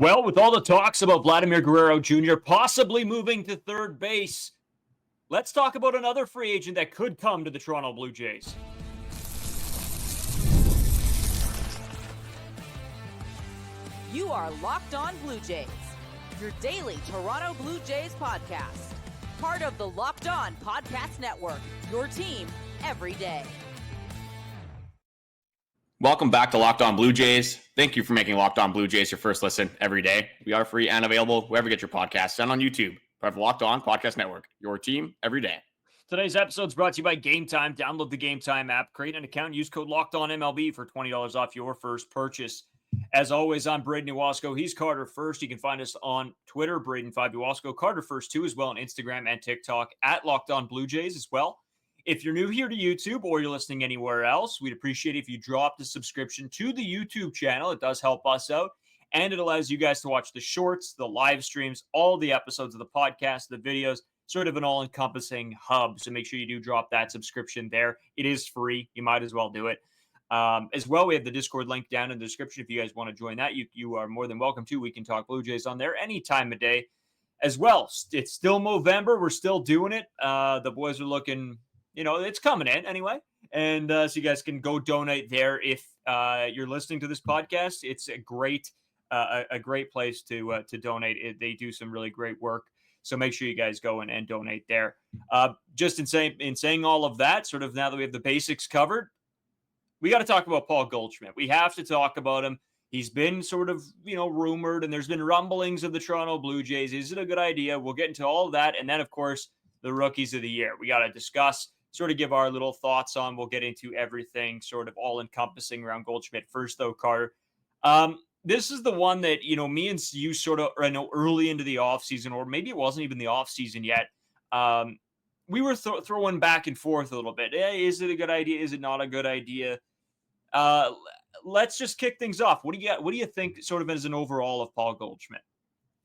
Well, with all the talks about Vladimir Guerrero Jr. possibly moving to third base, let's talk about another free agent that could come to the Toronto Blue Jays. You are Locked On Blue Jays, your daily Toronto Blue Jays podcast. Part of the Locked On Podcast Network, your team every day. Welcome back to Locked On Blue Jays. Thank you for making Locked On Blue Jays your first listen every day. We are free and available wherever you get your podcasts and on YouTube. Part of the Locked On Podcast Network, your team every day. Today's episode is brought to you by Game Time. Download the Game Time app, create an account, use code LOCKEDONMLB for $20 off your first purchase. As always, I'm Braden Uwasco. He's Carter First. You can find us on Twitter, Braden5 Uwasco, Carter First too, as well on Instagram and TikTok at Locked On Blue Jays as well. If you're new here to YouTube or you're listening anywhere else, we'd appreciate it if you dropped a subscription to the YouTube channel. It does help us out, and it allows you guys to watch the shorts, the live streams, all the episodes of the podcast, the videos, sort of an all-encompassing hub. So make sure you do drop that subscription there. It is free. You might as well do it. As well, we have the Discord link down in the description. If you guys want to join that, you are more than welcome to. We can talk Blue Jays on there any time of day as well. It's still Movember. We're still doing it. The boys are looking... it's coming in anyway. And so you guys can go donate there. If you're listening to this podcast, it's a great place to donate. They do some really great work. So make sure you guys go in and donate there. Just in saying all of that, sort of now that we have the basics covered, we got to talk about Paul Goldschmidt. We have to talk about him. He's been sort of, rumored, and there's been rumblings of the Toronto Blue Jays. Is it a good idea? We'll get into all of that. And then, of course, the rookies of the year. We got to discuss, sort of give our little thoughts on. We'll get into everything sort of all-encompassing around Goldschmidt. First, though, Carter, this is the one that, me and you sort of, early into the offseason, or maybe it wasn't even the offseason yet, we were throwing back and forth a little bit. Hey, is it a good idea? Is it not a good idea? Let's just kick things off. What do you think sort of as an overall of Paul Goldschmidt?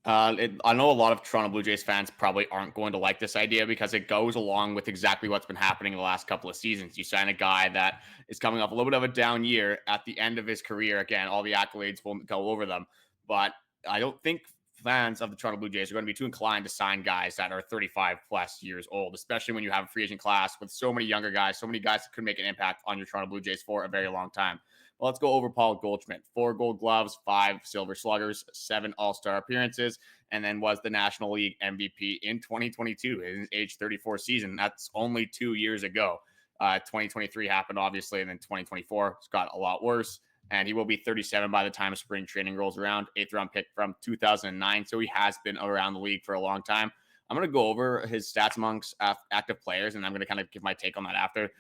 I know a lot of Toronto Blue Jays fans probably aren't going to like this idea because it goes along with exactly what's been happening in the last couple of seasons. You sign a guy that is coming off a little bit of a down year at the end of his career. Again, all the accolades won't go over them, but I don't think fans of the Toronto Blue Jays are going to be too inclined to sign guys that are 35 plus years old, especially when you have a free agent class with so many younger guys, so many guys that could make an impact on your Toronto Blue Jays for a very long time. Well, let's go over Paul Goldschmidt. 4 Gold Gloves, 5 Silver Sluggers, 7 All-Star appearances, and then was the National League MVP in 2022 in his age 34 season. That's only 2 years ago. 2023 happened, obviously, and then 2024 got a lot worse. And he will be 37 by the time spring training rolls around. 8th round pick from 2009. So he has been around the league for a long time. I'm going to go over his stats amongst active players, and I'm going to kind of give my take on that after.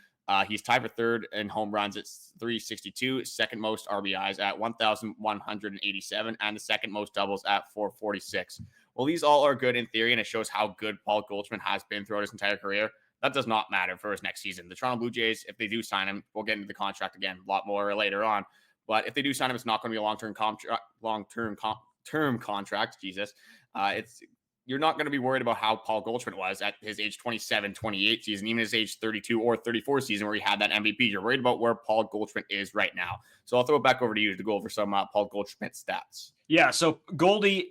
He's tied for third in home runs at 362, second most RBIs at 1,187, and the second most doubles at 446. Well, these all are good in theory, and it shows how good Paul Goldschmidt has been throughout his entire career. That does not matter for his next season. The Toronto Blue Jays, if they do sign him, we'll get into the contract again a lot more later on. But if they do sign him, it's not going to be a long-term contract. Jesus. You're not going to be worried about how Paul Goldschmidt was at his age 27, 28 season, even his age 32 or 34 season where he had that MVP. You're worried about where Paul Goldschmidt is right now. So I'll throw it back over to you to go over some Paul Goldschmidt stats. Yeah, so Goldie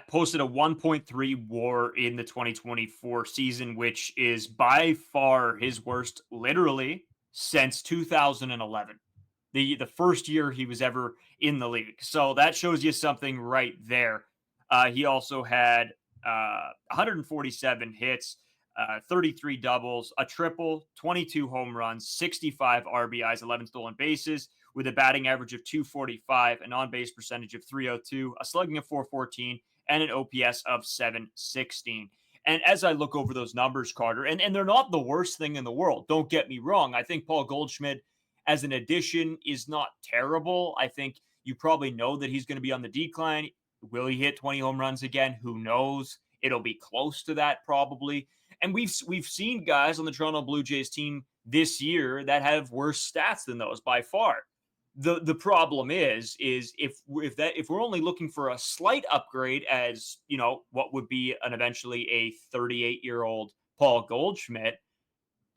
posted a 1.3 WAR in the 2024 season, which is by far his worst, literally, since 2011. The first year he was ever in the league. So that shows you something right there. He also had 147 hits, 33 doubles, a triple, 22 home runs, 65 RBIs, 11 stolen bases, with a batting average of 245, an on-base percentage of 302, a slugging of 414, and an OPS of 716. And as I look over those numbers, Carter, and they're not the worst thing in the world, don't get me wrong. I think Paul Goldschmidt as an addition is not terrible. I think you probably know that he's going to be on the decline. Will he hit 20 home runs again? Who knows? It'll be close to that probably. And we've seen guys on the Toronto Blue Jays team this year that have worse stats than those by far. The problem is if we're only looking for a slight upgrade as, what would be eventually a 38-year-old Paul Goldschmidt,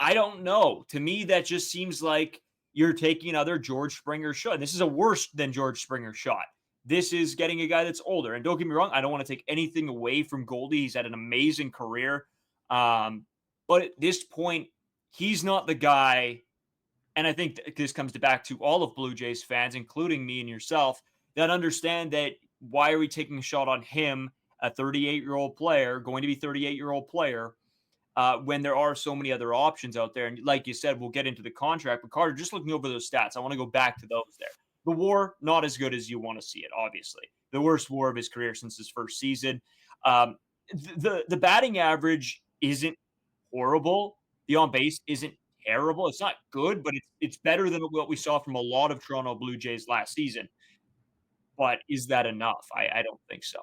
I don't know. To me, that just seems like you're taking another George Springer shot. This is a worse than George Springer shot. this is getting a guy that's older. And don't get me wrong, I don't want to take anything away from Goldie. He's had an amazing career. But at this point, he's not the guy. And I think this comes back to all of Blue Jays fans, including me and yourself, that understand that why are we taking a shot on him, a 38-year-old player, going to be 38-year-old player, when there are so many other options out there. And like you said, we'll get into the contract. But Carter, just looking over those stats, I want to go back to those there. The WAR, not as good as you want to see it, obviously. The worst WAR of his career since his first season. The batting average isn't horrible. The on base isn't terrible. It's not good, but it's better than what we saw from a lot of Toronto Blue Jays last season. But is that enough? I don't think so.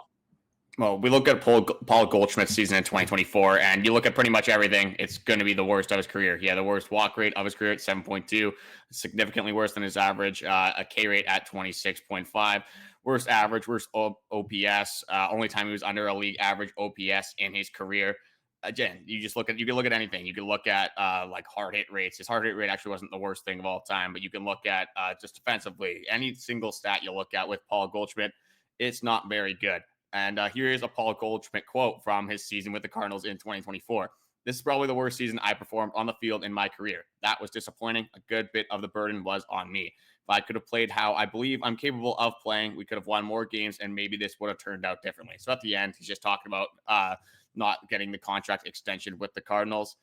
Well, we look at Paul Goldschmidt's season in 2024, and you look at pretty much everything. It's going to be the worst of his career. He had the worst walk rate of his career at 7.2, significantly worse than his average, a K rate at 26.5, worst average, worst OPS, only time he was under a league average OPS in his career. Again, you can look at anything. You can look at like hard hit rates. His hard hit rate actually wasn't the worst thing of all time, but you can look at just defensively. Any single stat you look at with Paul Goldschmidt, it's not very good. And here is a Paul Goldschmidt quote from his season with the Cardinals in 2024. This is probably the worst season I performed on the field in my career. That was disappointing. A good bit of the burden was on me. If I could have played how I believe I'm capable of playing, we could have won more games, and maybe this would have turned out differently. So at the end, he's just talking about not getting the contract extension with the Cardinals.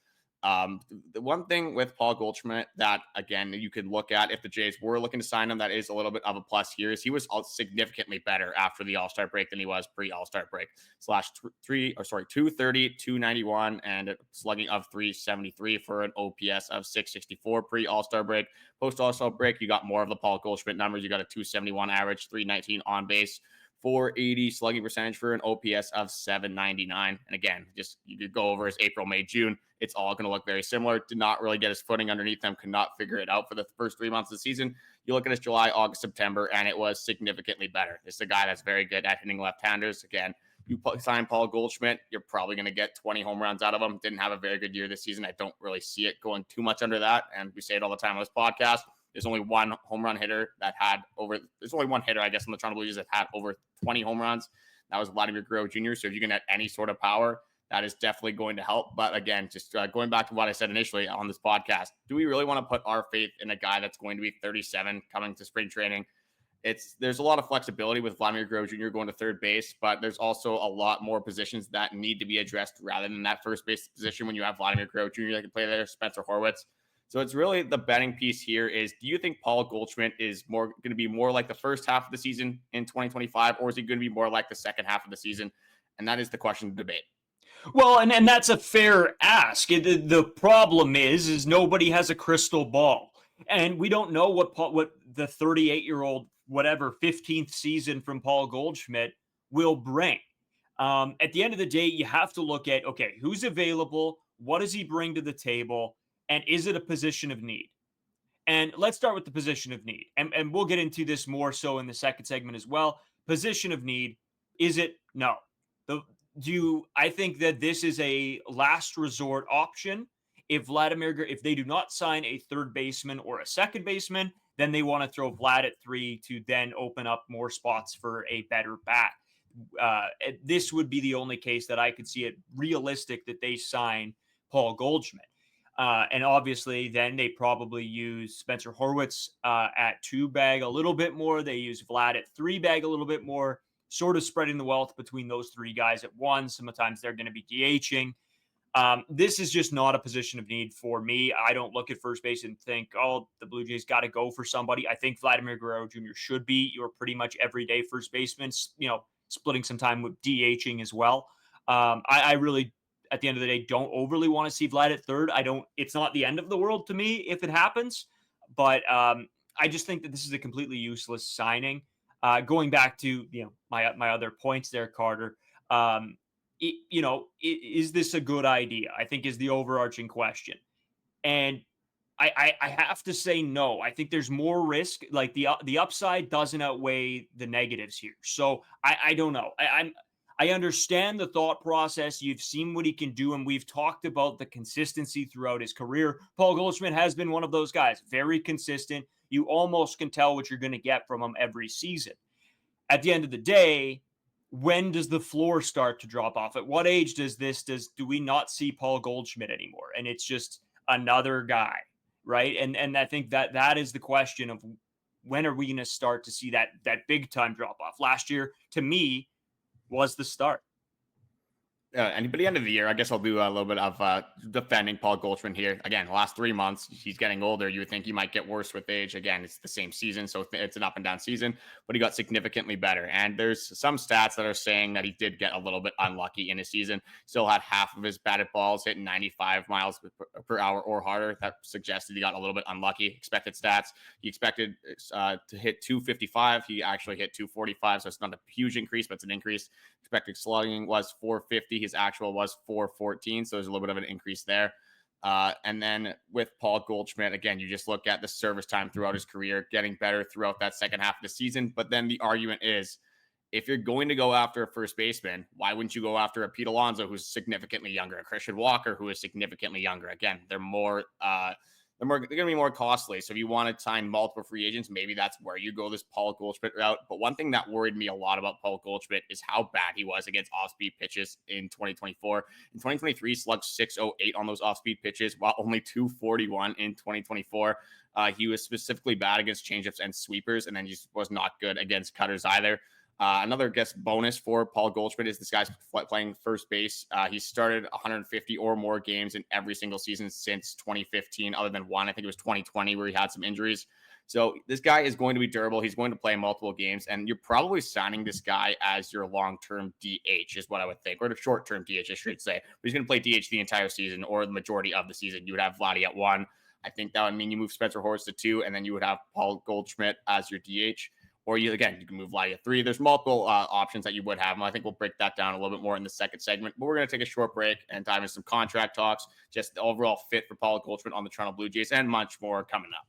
The one thing with Paul Goldschmidt that, again, you could look at if the Jays were looking to sign him, that is a little bit of a plus here, is he was significantly better after the All-Star break than he was pre-All-Star break. .230, 291, and a slugging of 373 for an OPS of 664 pre-All-Star break. Post-All-Star break, you got more of the Paul Goldschmidt numbers. You got a 271 average, 319 on base, 480 slugging percentage for an OPS of 799. And again, just you could go over his April, May, June. It's all going to look very similar. Did not really get his footing underneath him. Could not figure it out for the first 3 months of the season. You look at his July, August, September, and it was significantly better. This is a guy that's very good at hitting left-handers. Again, you sign Paul Goldschmidt, you're probably going to get 20 home runs out of him. Didn't have a very good year this season. I don't really see it going too much under that. And we say it all the time on this podcast. There's only one home run hitter that had over, there's only one hitter, I guess, on the Toronto Blue Jays that had over 20 home runs. That was Vladimir Guerrero Jr. So if you can add any sort of power, that is definitely going to help. But again, just going back to what I said initially on this podcast, do we really want to put our faith in a guy that's going to be 37 coming to spring training? There's a lot of flexibility with Vladimir Guerrero Jr. going to third base, but there's also a lot more positions that need to be addressed rather than that first base position when you have Vladimir Guerrero Jr. that can play there, Spencer Horwitz. So it's really the betting piece here is, do you think Paul Goldschmidt is going to be more like the first half of the season in 2025, or is he going to be more like the second half of the season? And that is the question to debate. Well, and that's a fair ask. The problem is nobody has a crystal ball, and we don't know what the 38-year-old, whatever, 15th season from Paul Goldschmidt will bring. At the end of the day, you have to look at, okay, who's available? What does he bring to the table? And is it a position of need? And let's start with the position of need. And we'll get into this more so in the second segment as well. Position of need, is it? No. I think that this is a last resort option. If they do not sign a third baseman or a second baseman, then they want to throw Vlad at 3 to then open up more spots for a better bat. This would be the only case that I could see it realistic that they sign Paul Goldschmidt. And obviously, then they probably use Spencer Horwitz at 2 bag a little bit more. They use Vlad at 3 bag a little bit more, sort of spreading the wealth between those 3 guys at once. Sometimes they're going to be DHing. This is just not a position of need for me. I don't look at first base and think, oh, the Blue Jays got to go for somebody. I think Vladimir Guerrero Jr. should be your pretty much everyday first baseman, splitting some time with DHing as well. I really, at the end of the day, don't overly want to see Vlad at third. It's not the end of the world to me if it happens, but I just think that this is a completely useless signing. Going back to, my other points there, Carter, is this a good idea? I think is the overarching question. And I have to say no. I think there's more risk. Like the upside doesn't outweigh the negatives here. So I don't know. I understand the thought process. You've seen what he can do, and we've talked about the consistency throughout his career. Paul Goldschmidt has been one of those guys, very consistent. You almost can tell what you're going to get from him every season. at the end of the day, when does the floor start to drop off? At what age do we not see Paul Goldschmidt anymore? And it's just another guy, right? And I think that is the question of when are we going to start to see that big time drop off? Last year, to me, was the start. And by the end of the year, I guess I'll do a little bit of defending Paul Goldschmidt here. Again, the last 3 months, he's getting older. You would think he might get worse with age. Again, it's the same season, so it's an up and down season, but he got significantly better. And there's some stats that are saying that he did get a little bit unlucky in his season. Still had half of his batted balls hitting 95 miles per hour or harder. That suggested he got a little bit unlucky. Expected stats, he expected to hit 255. He actually hit 245, so it's not a huge increase, but it's an increase. Expected slugging was 450. His actual was 414. So there's a little bit of an increase there. And then with Paul Goldschmidt, again, you just look at the service time throughout his career, getting better throughout that second half of the season. But then the argument is, if you're going to go after a first baseman, why wouldn't you go after a Pete Alonso who's significantly younger, a Christian Walker who is significantly younger? Again, they're going to be more costly. So if you want to sign multiple free agents, maybe that's where you go this Paul Goldschmidt route. But one thing that worried me a lot about Paul Goldschmidt is how bad he was against off-speed pitches in 2024. In 2023, slugged 608 on those off-speed pitches, while only 241 in 2024. He was specifically bad against changeups and sweepers, and then just was not good against cutters either. Another bonus for Paul Goldschmidt is this guy's playing first base. He started 150 or more games in every single season since 2015, other than one. I think it was 2020 where he had some injuries. So this guy is going to be durable. He's going to play multiple games, and you're probably signing this guy as your long-term DH is what I would think, or the short-term DH, I should say. But he's going to play DH the entire season or the majority of the season. You would have Vladdy at 1. I think that would mean you move Spencer Horwitz to 2, and then you would have Paul Goldschmidt as your DH. Or you can move Vladdy at 3. There's multiple options that you would have. And I think we'll break that down a little bit more in the second segment. But we're going to take a short break and dive into some contract talks, just the overall fit for Paul Goldschmidt on the Toronto Blue Jays, and much more coming up.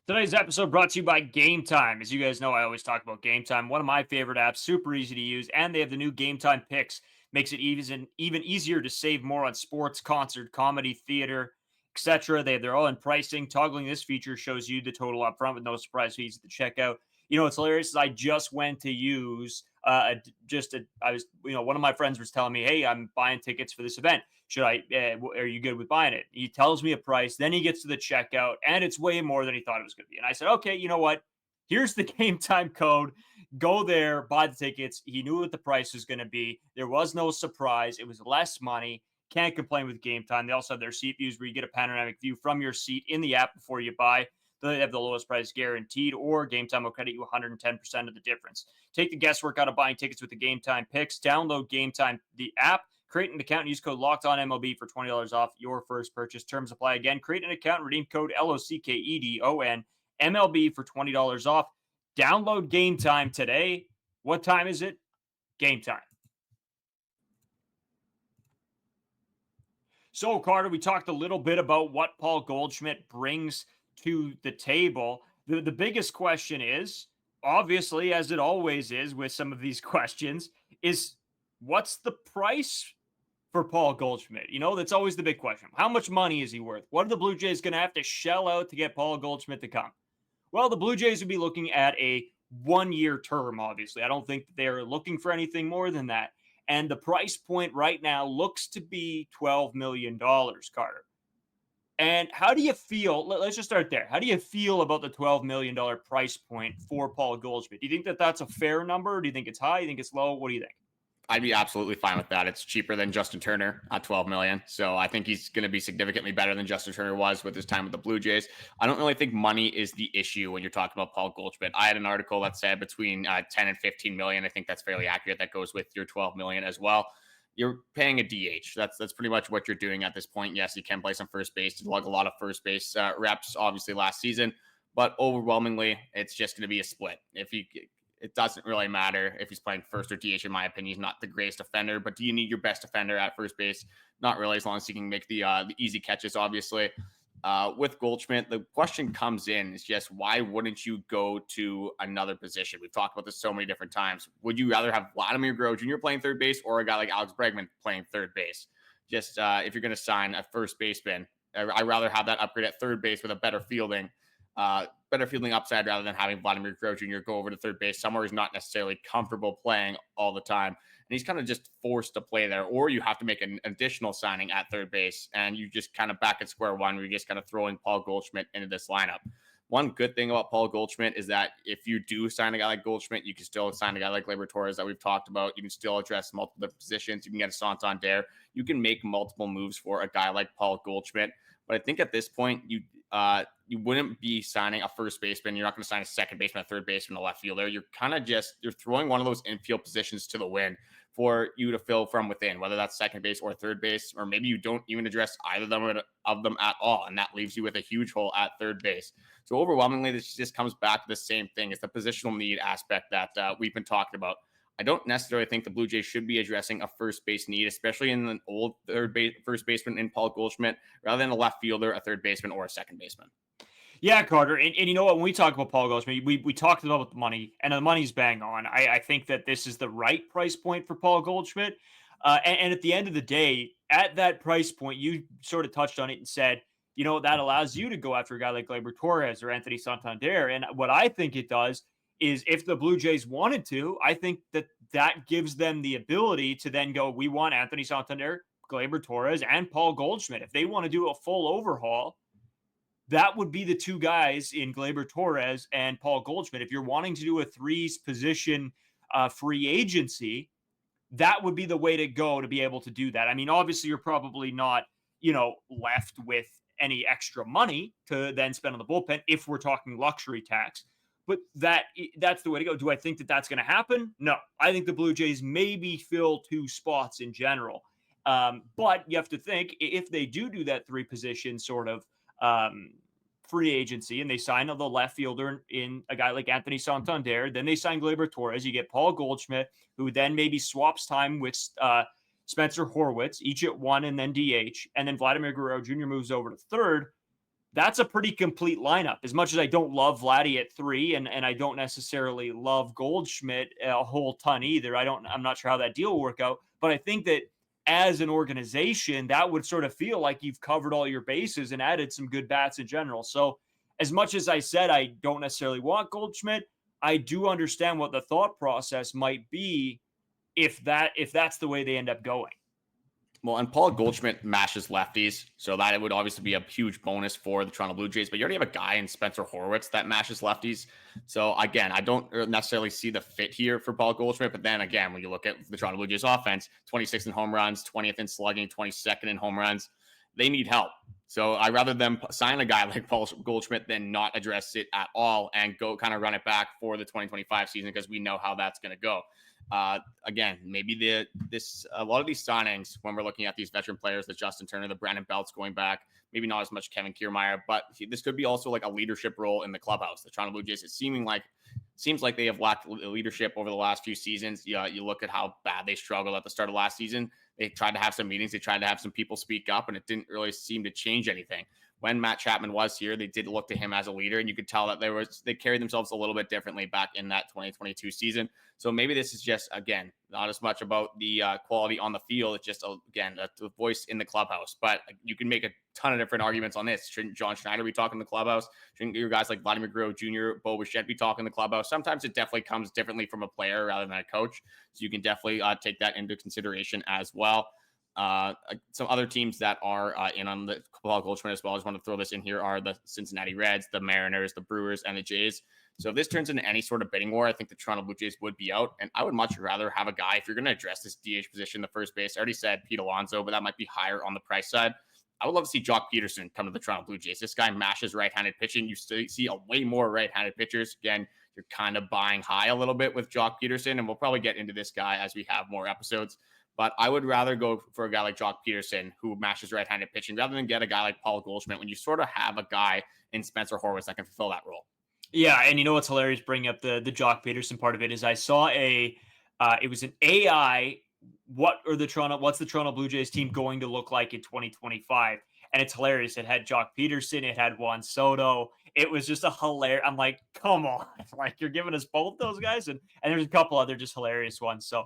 Today's episode brought to you by Game Time. As you guys know, I always talk about Game Time, one of my favorite apps, super easy to use, and they have the new Game Time picks. Makes it even easier to save more on sports, concert, comedy, theater, etc. They have their own pricing. Toggling this feature shows you the total up front with no surprise fees at the checkout. You know, what's hilarious is I just went to use one of my friends was telling me, hey, I'm buying tickets for this event. Are you good with buying it? He tells me a price, then he gets to the checkout, and it's way more than he thought it was going to be. And I said, okay, you know what? Here's the Game Time code. Go there, buy the tickets. He knew what the price was going to be. There was no surprise. It was less money. Can't complain with Game Time. They also have their seat views where you get a panoramic view from your seat in the app before you buy. They have the lowest price guaranteed, or Game Time will credit you 110% of the difference. Take the guesswork out of buying tickets with the Game Time picks. Download Game Time, the app. Create an account and use code LOCKEDONMLB for $20 off your first purchase. Terms apply again. Create an account and redeem code LOCKEDON MLB for $20 off. Download Game Time today. What time is it? Game Time. So, Carter, we talked a little bit about what Paul Goldschmidt brings to the table. The biggest question is, obviously, as it always is with some of these questions, is what's the price for Paul Goldschmidt? You know, that's always the big question. How much money is he worth? What are the Blue Jays going to have to shell out to get Paul Goldschmidt to come? Well, the Blue Jays would be looking at a one-year term, obviously. I don't think they're looking for anything more than that. And the price point right now looks to be $12 million, Carter. And how do you feel? Let's just start there. How do you feel about the $12 million price point for Paul Goldschmidt? Do you think that that's a fair number? Do you think it's high? Do you think it's low? What do you think? I'd be absolutely fine with that. It's cheaper than Justin Turner at $12 million. So I think he's going to be significantly better than Justin Turner was with his time with the Blue Jays. I don't really think money is the issue when you're talking about Paul Goldschmidt. I had an article that said between 10 and 15 million. I think that's fairly accurate. That goes with your 12 million as well. You're paying a DH. That's pretty much what you're doing at this point. Yes, he can play some first base. He logged a lot of first base reps, obviously, last season. But overwhelmingly, it's just going to be a split. It doesn't really matter if he's playing first or DH, in my opinion. He's not the greatest defender, but do you need your best defender at first base? Not really, as long as he can make the easy catches, obviously. With Goldschmidt, the question comes in is just, why wouldn't you go to another position? We've talked about this so many different times. Would you rather have Vladimir Guerrero Jr. playing third base or a guy like Alex Bregman playing third base? If you're going to sign a first baseman, I'd rather have that upgrade at third base with a better fielding better fielding upside rather than having Vladimir Guerrero Jr. go over to third base somewhere he's not necessarily comfortable playing all the time. And he's kind of just forced to play there, or you have to make an additional signing at third base and you just kind of back at square one where you're just kind of throwing Paul Goldschmidt into this lineup. One good thing about Paul Goldschmidt is that if you do sign a guy like Goldschmidt, you can still sign a guy like Gleyber Torres that we've talked about. You can still address multiple positions. You can get a Santander. You can make multiple moves for a guy like Paul Goldschmidt. But I think at this point, you wouldn't be signing a first baseman. You're not going to sign a second baseman, a third baseman, a left fielder. You're kind of you're throwing one of those infield positions to the wind for you to fill from within, whether that's second base or third base, or maybe you don't even address either of them at all. And that leaves you with a huge hole at third base. So overwhelmingly, this just comes back to the same thing. It's the positional need aspect that we've been talking about. I don't necessarily think the Blue Jays should be addressing a first base need, especially in an old first baseman in Paul Goldschmidt, rather than a left fielder, a third baseman, or a second baseman. Yeah, Carter. And you know what? When we talk about Paul Goldschmidt, we talked about the money, and the money's bang on. I think that this is the right price point for Paul Goldschmidt. And at the end of the day, at that price point, you sort of touched on it and said, you know, that allows you to go after a guy like Gleyber Torres or Anthony Santander. And what I think it does is if the Blue Jays wanted to, I think that gives them the ability to then go, we want Anthony Santander, Gleyber Torres, and Paul Goldschmidt. If they want to do a full overhaul, that would be the two guys in Gleyber Torres and Paul Goldschmidt. If you're wanting to do a position free agency, that would be the way to go to be able to do that. I mean, obviously, you're probably not, left with any extra money to then spend on the bullpen if we're talking luxury tax. But that's the way to go. Do I think that that's going to happen? No. I think the Blue Jays maybe fill two spots in general. But you have to think, if they do that three position sort of free agency and they sign the left fielder in a guy like Anthony Santander, then they sign Gleyber Torres, you get Paul Goldschmidt, who then maybe swaps time with Spencer Horwitz, each at one and then DH, and then Vladimir Guerrero Jr. moves over to third. That's a pretty complete lineup. As much as I don't love Vladdy at three, and I don't necessarily love Goldschmidt a whole ton either. I'm not sure how that deal will work out, but I think that as an organization, that would sort of feel like you've covered all your bases and added some good bats in general. So as much as I said I don't necessarily want Goldschmidt, I do understand what the thought process might be if that's the way they end up going. Well, and Paul Goldschmidt mashes lefties, so that it would obviously be a huge bonus for the Toronto Blue Jays. But you already have a guy in Spencer Horwitz that mashes lefties. So again, I don't necessarily see the fit here for Paul Goldschmidt. But then again, when you look at the Toronto Blue Jays offense, 26th in home runs, 20th in slugging, 22nd in home runs, they need help. So I'd rather them sign a guy like Paul Goldschmidt than not address it at all and go kind of run it back for the 2025 season, because we know how that's going to go. Again, maybe a lot of these signings, when we're looking at these veteran players, the Justin Turner, the Brandon Belts going back, maybe not as much Kevin Kiermaier, but this could be also like a leadership role in the clubhouse. The Toronto Blue Jays, seems like they have lacked leadership over the last few seasons. You look at how bad they struggled at the start of last season. They tried to have some meetings. They tried to have some people speak up, and it didn't really seem to change anything. When Matt Chapman was here, they did look to him as a leader, and you could tell that they carried themselves a little bit differently back in that 2022 season. So maybe this is just, again, not as much about the quality on the field. It's just, again, the voice in the clubhouse. But you can make a ton of different arguments on this. Shouldn't John Schneider be talking in the clubhouse? Shouldn't your guys like Vladimir Guerrero Jr., Bichette be talking in the clubhouse? Sometimes it definitely comes differently from a player rather than a coach. So you can definitely take that into consideration as well. Some other teams that are in on the Paul Goldschmidt as well, I just want to throw this in here, are the Cincinnati Reds, the Mariners, the Brewers, and the Jays. So if this turns into any sort of bidding war, I think the Toronto Blue Jays would be out. And I would much rather have a guy, if you're going to address this DH position, the first base, I already said Pete Alonso, but that might be higher on the price side. I would love to see Jock Peterson come to the Toronto Blue Jays. This guy mashes right-handed pitching. You still see a way more right-handed pitchers. Again, you're kind of buying high a little bit with Jock Peterson, and we'll probably get into this guy as we have more episodes. But I would rather go for a guy like Jock Peterson who mashes right-handed pitching rather than get a guy like Paul Goldschmidt when you sort of have a guy in Spencer Horwitz that can fulfill that role. Yeah, and you know what's hilarious bringing up the Jock Peterson part of it is I saw it was an AI, what's the Toronto Blue Jays team going to look like in 2025? And it's hilarious. It had Jock Peterson, it had Juan Soto. It was just a hilarious. I'm like, come on, like you're giving us both those guys, and there's a couple other just hilarious ones. So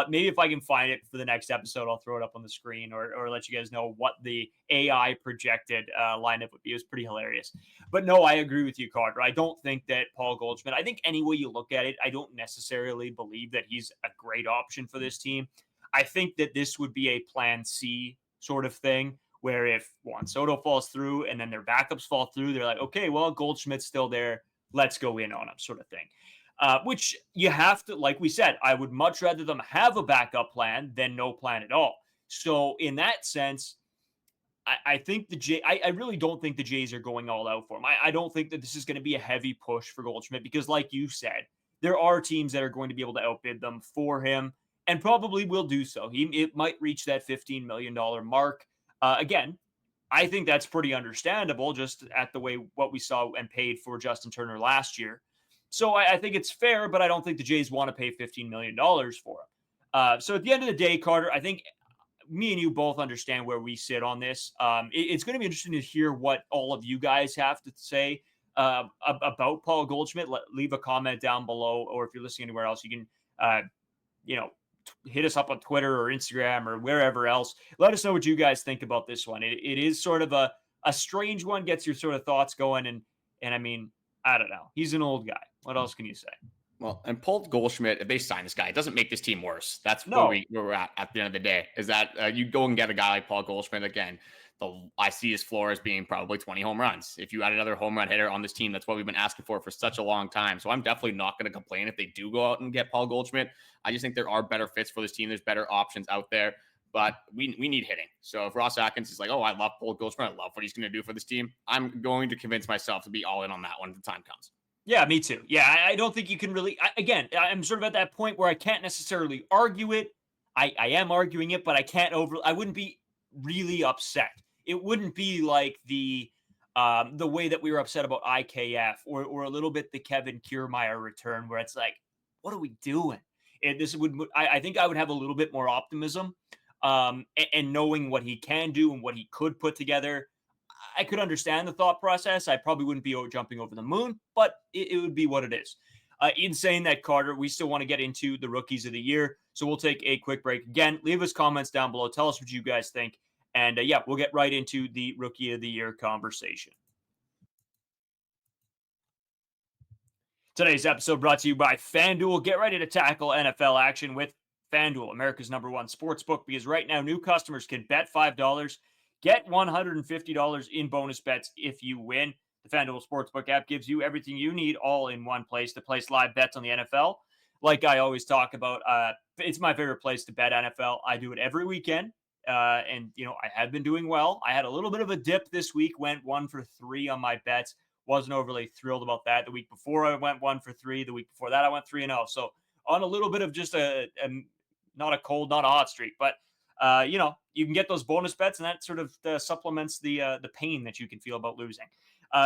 Maybe if I can find it for the next episode, I'll throw it up on the screen or let you guys know what the AI projected lineup would be. It was pretty hilarious. But no, I agree with you, Carter. I don't think that Paul Goldschmidt, I think any way you look at it, I don't necessarily believe that he's a great option for this team. I think that this would be a plan C sort of thing, where if Juan Soto falls through and then their backups fall through, they're like, okay, well, Goldschmidt's still there. Let's go in on him, sort of thing. Which you have to, like we said, I would much rather them have a backup plan than no plan at all. So in that sense, I think I really don't think the Jays are going all out for him. I don't think that this is going to be a heavy push for Goldschmidt because, like you said, there are teams that are going to be able to outbid them for him and probably will do so. It might reach that $15 million mark. Again, I think that's pretty understandable just at the way what we saw and paid for Justin Turner last year. So I think it's fair, but I don't think the Jays want to pay $15 million for him. So at the end of the day, Carter, I think me and you both understand where we sit on this. It's going to be interesting to hear what all of you guys have to say about Paul Goldschmidt. Leave a comment down below, or if you're listening anywhere else, you can, hit us up on Twitter or Instagram or wherever else. Let us know what you guys think about this one. It is sort of a strange one, gets your sort of thoughts going. And I mean, I don't know. He's an old guy. What else can you say? Well, and Paul Goldschmidt, if they sign this guy, it doesn't make this team worse. That's No. where we're at the end of the day, is that you go and get a guy like Paul Goldschmidt again. I see his floor as being probably 20 home runs. If you add another home run hitter on this team, that's what we've been asking for such a long time. So I'm definitely not going to complain if they do go out and get Paul Goldschmidt. I just think there are better fits for this team. There's better options out there, but we need hitting. So if Ross Atkins is like, oh, I love Paul Goldschmidt, I love what he's going to do for this team, I'm going to convince myself to be all in on that when the time comes. Yeah, me too. Yeah, I don't think you can really, again, I'm sort of at that point where I can't necessarily argue it. I am arguing it, but I wouldn't be really upset. It wouldn't be like the way that we were upset about IKF or a little bit the Kevin Kiermaier return, where it's like, what are we doing? And I think I would have a little bit more optimism and knowing what he can do and what he could put together. I could understand the thought process. I probably wouldn't be jumping over the moon, but it would be what it is. In saying that, Carter, we still want to get into the rookies of the year. So we'll take a quick break. Again, leave us comments down below. Tell us what you guys think. And we'll get right into the rookie of the year conversation. Today's episode brought to you by FanDuel. Get ready to tackle NFL action with FanDuel, America's #1 sportsbook, because right now new customers can bet $5, get $150 in bonus bets if you win. The FanDuel Sportsbook app gives you everything you need all in one place to place live bets on the NFL. Like I always talk about, it's my favorite place to bet NFL. I do it every weekend. And I have been doing well. I had a little bit of a dip this week, went 1 for 3 on my bets. Wasn't overly thrilled about that. The week before I went 1 for 3. The week before that I went 3-0. So on a little bit of just a not a cold, not a hot streak, but you can get those bonus bets, and that sort of supplements the pain that you can feel about losing.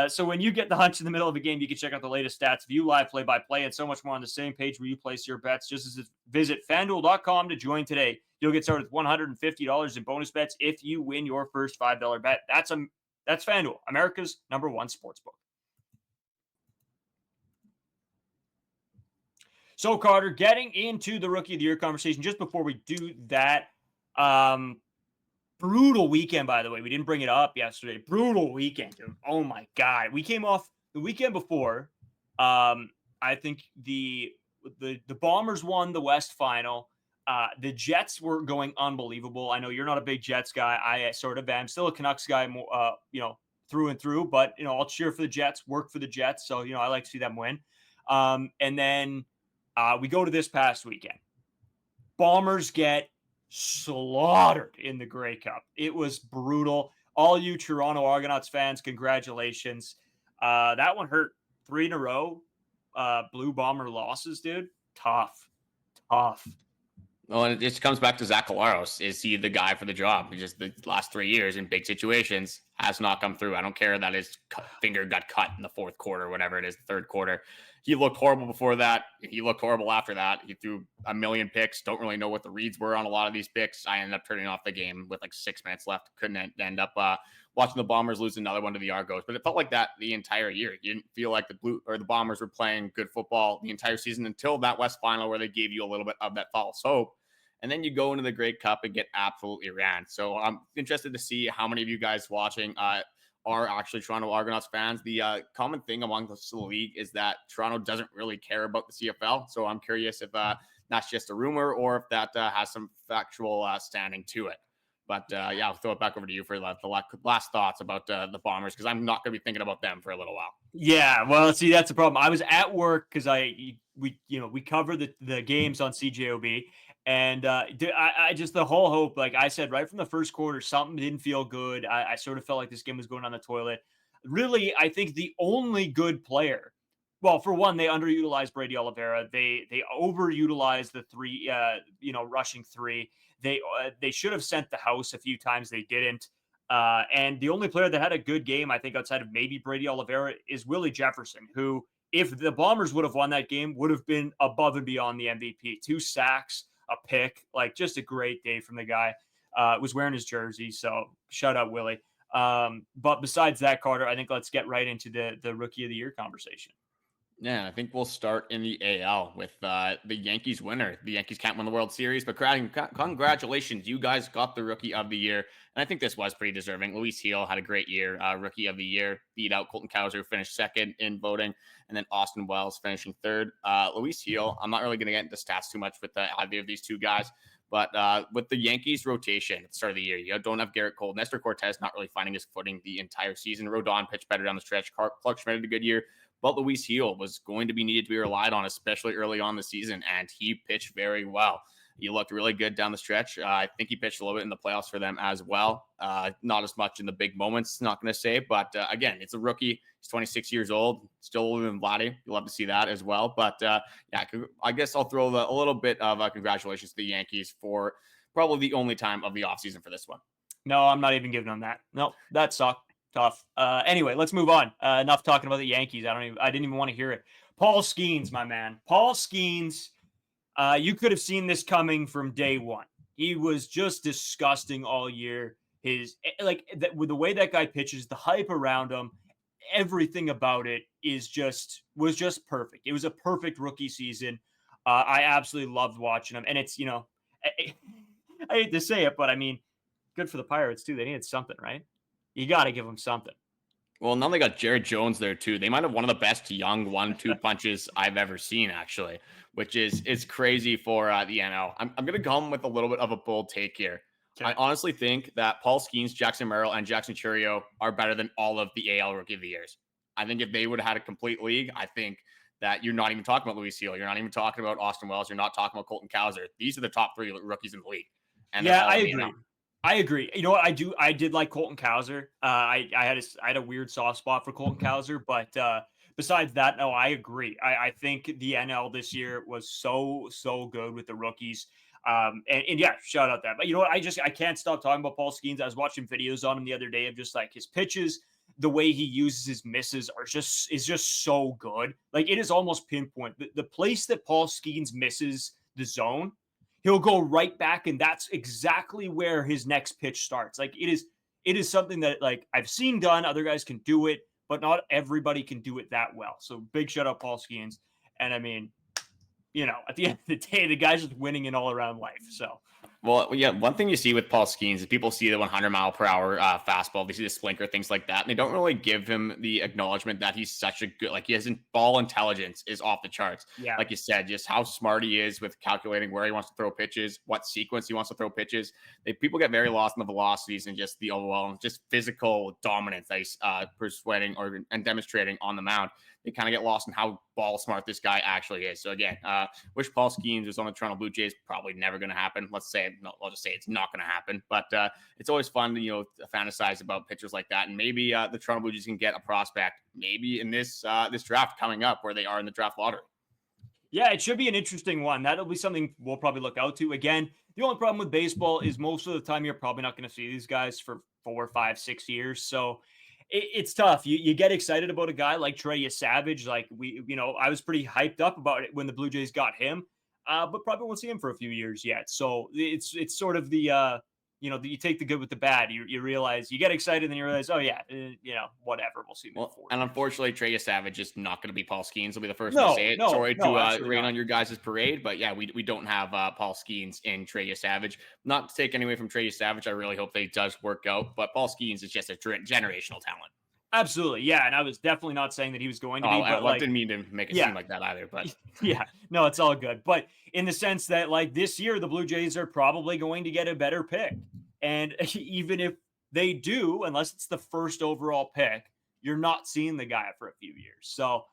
So when you get the hunch in the middle of a game, you can check out the latest stats, view live play-by-play, and so much more on the same page where you place your bets. Just visit FanDuel.com to join today. You'll get started with $150 in bonus bets if you win your first $5 bet. That's FanDuel, America's #1 sportsbook. So, Carter, getting into the Rookie of the Year conversation, just before we do that, brutal weekend, by the way. We didn't bring it up yesterday. Brutal weekend, dude. Oh, my God. We came off the weekend before. I think the Bombers won the West Final. The Jets were going unbelievable. I know you're not a big Jets guy. I sort of am. Still a Canucks guy, more, through and through. But, I'll cheer for the Jets, work for the Jets. So, I like to see them win. And then we go to this past weekend. Bombers get slaughtered in the Grey Cup. It was brutal. All you Toronto Argonauts fans, congratulations. That one hurt. 3 in a row. Blue Bomber losses, dude. Tough. Well, and it just comes back to Zach Collaros. Is he the guy for the job? Just the last 3 years in big situations has not come through. I don't care that his finger got cut in the fourth quarter, whatever it is, the third quarter. he looked horrible before that. He looked horrible after that. He threw a million picks. Don't really know what the reads were on a lot of these picks. I ended up turning off the game with like 6 minutes left. Couldn't end up watching the Bombers lose another one to the Argos. But it felt like that the entire year. You didn't feel like the Bombers were playing good football the entire season until that West Final where they gave you a little bit of that false hope. And then you go into the Grey Cup and get absolutely ran. So I'm interested to see how many of you guys watching are actually Toronto Argonauts fans. The common thing among the league is that Toronto doesn't really care about the CFL. So I'm curious if that's just a rumor or if that has some factual standing to it. But yeah, I'll throw it back over to you for the last thoughts about the Bombers, because I'm not going to be thinking about them for a little while. Yeah, well, see, that's the problem. I was at work because we cover the games on CJOB. And I just, the whole hope, like I said, right from the first quarter, something didn't feel good. I sort of felt like this game was going on the toilet. Really, I think the only good player, well, for one, they underutilized Brady Oliveira. They overutilized the three, rushing three. They should have sent the house a few times. They didn't. And the only player that had a good game, I think, outside of maybe Brady Oliveira, is Willie Jefferson, who, if the Bombers would have won that game, would have been above and beyond the MVP. 2 sacks, a pick, like just a great day from the guy. Was wearing his jersey, so shout out Willie. But besides that, Carter, I think let's get right into the Rookie of the Year conversation. Yeah, I think we'll start in the AL with the Yankees winner. The Yankees can't win the World Series, but congratulations, you guys got the Rookie of the Year. And I think this was pretty deserving. Luis Gil had a great year, Rookie of the Year, beat out Colton Cowser, who finished second in voting, and then Austin Wells finishing third. Luis Gil, I'm not really going to get into stats too much with either of these two guys, but with the Yankees rotation at the start of the year, you don't have Garrett Cole. Nestor Cortez not really finding his footing the entire season. Rodon pitched better down the stretch. Clark Schmidt had a good year. But Luis Gil was going to be needed to be relied on, especially early on the season, and he pitched very well. He looked really good down the stretch. I think he pitched a little bit in the playoffs for them as well. Not as much in the big moments, not going to say. But again, it's a rookie. He's 26 years old, still older than Vladdy. You'll love to see that as well. But yeah, I guess I'll throw a little bit of congratulations to the Yankees for probably the only time of the offseason for this one. No, I'm not even giving them that. No, that sucked. Tough. Anyway, let's move on. Enough talking about the Yankees. I didn't even want to hear it. Paul Skeens, my man. Paul Skeens. You could have seen this coming from day one. He was just disgusting all year. With the way that guy pitches, the hype around him, everything about it was just perfect. It was a perfect rookie season. I absolutely loved watching him, and it's I hate to say it, but I mean, good for the Pirates too. They needed something, right? You got to give them something. Well, now they got Jared Jones there too. They might have one of the best young 1-2 punches I've ever seen, actually, which is crazy for the NL. I'm going to come with a little bit of a bold take here. Okay. I honestly think that Paul Skeens, Jackson Merrill, and Jackson Chourio are better than all of the AL Rookie of the Years. I think if they would have had a complete league, I think that you're not even talking about Luis Gil. You're not even talking about Austin Wells. You're not talking about Colton Cowser. These are the top 3 rookies in the league. And yeah, I agree. I agree. You know what? I did like Colton Cowser. I had a weird soft spot for Colton Cowser, but besides that, no, I agree. I think the NL this year was so good with the rookies. And yeah, shout out that. But you know what? I can't stop talking about Paul Skeens. I was watching videos on him the other day of just like his pitches, the way he uses his misses is just so good. Like it is almost pinpoint. The place that Paul Skeens misses the zone, he'll go right back, and that's exactly where his next pitch starts. Like it is something that like I've seen done. Other guys can do it, but not everybody can do it that well. So big shout out Paul Skeens. And I mean, at the end of the day, the guy's just winning in all around life. So. Well, yeah, one thing you see with Paul Skeens is people see the 100-mile-per-hour fastball. They see the splinter, things like that, and they don't really give him the acknowledgement that he's such a good, like his ball intelligence is off the charts. Yeah. Like you said, just how smart he is with calculating where he wants to throw pitches, what sequence he wants to throw pitches. People get very lost in the velocities and just the overall, just physical dominance that he's persuading and demonstrating on the mound. They kind of get lost in how ball smart this guy actually is. So again, wish Paul Skeens was on the Toronto Blue Jays. Probably never going to happen. Let's say, no, I'll just say it's not going to happen. But it's always fun to fantasize about pitchers like that. And maybe the Toronto Blue Jays can get a prospect maybe in this draft coming up where they are in the draft lottery. Yeah, it should be an interesting one. That'll be something we'll probably look out to. Again, the only problem with baseball is most of the time you're probably not going to see these guys for 4, 5, 6 years. So it's tough. You get excited about a guy like Trey Savage. Like I was pretty hyped up about it when the Blue Jays got him, but probably won't see him for a few years yet. So it's sort of the you take the good with the bad. You realize, you get excited, and you realize, oh yeah, whatever. We'll see him. Well, and unfortunately, Trey Savage is not going to be Paul Skeens. Will be the first No, to say it. no, Sorry no, to absolutely rain not. on your guys' parade, but yeah, we don't have Paul Skeens in Trey Savage. Not to take away from Trey Savage, I really hope that he does work out. But Paul Skeens is just a generational talent. Absolutely, yeah. And I was definitely not saying that he was going to be. But I didn't mean to make it seem like that either. But yeah, no, it's all good. But in the sense that, like, this year, the Blue Jays are probably going to get a better pick. And even if they do, unless it's the first overall pick, you're not seeing the guy for a few years. So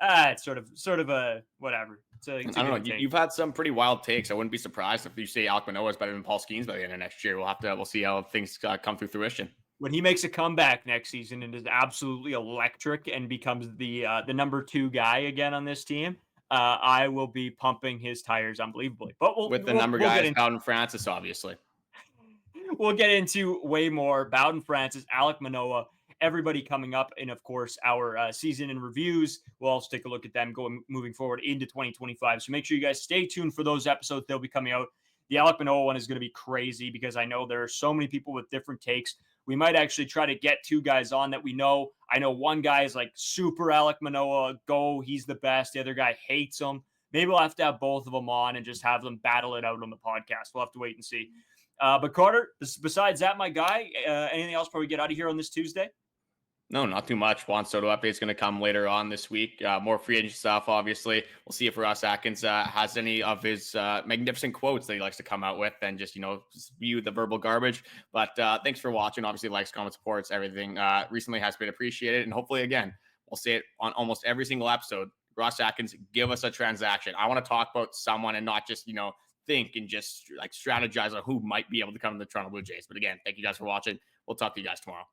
it's sort of a whatever. I don't know. You've had some pretty wild takes. I wouldn't be surprised if you say Alek Manoah is better than Paul Skeens by the end of next year. We'll see how things come through fruition. When he makes a comeback next season and is absolutely electric and becomes the number 2 guy again on this team, I will be pumping his tires unbelievably. But we'll guys, Bowden Francis, obviously. We'll get into way more. Bowden Francis, Alek Manoah, everybody coming up, and of course our season in reviews. We'll also take a look at them moving forward into 2025. So make sure you guys stay tuned for those episodes. They'll be coming out. The Alek Manoah one is going to be crazy because I know there are so many people with different takes. We might actually try to get 2 guys on that we know. I know one guy is like super Alek Manoah, he's the best. The other guy hates him. Maybe we'll have to have both of them on and just have them battle it out on the podcast. We'll have to wait and see. But Carter, besides that, my guy, anything else before we get out of here on this Tuesday? No, not too much. Juan Soto update is going to come later on this week. More free agent stuff, obviously. We'll see if Ross Atkins has any of his magnificent quotes that he likes to come out with and just spew the verbal garbage. But thanks for watching. Obviously, likes, comments, supports, everything recently has been appreciated. And hopefully, again, we'll say it on almost every single episode. Ross Atkins, give us a transaction. I want to talk about someone and not just, think and just like strategize on who might be able to come to the Toronto Blue Jays. But again, thank you guys for watching. We'll talk to you guys tomorrow.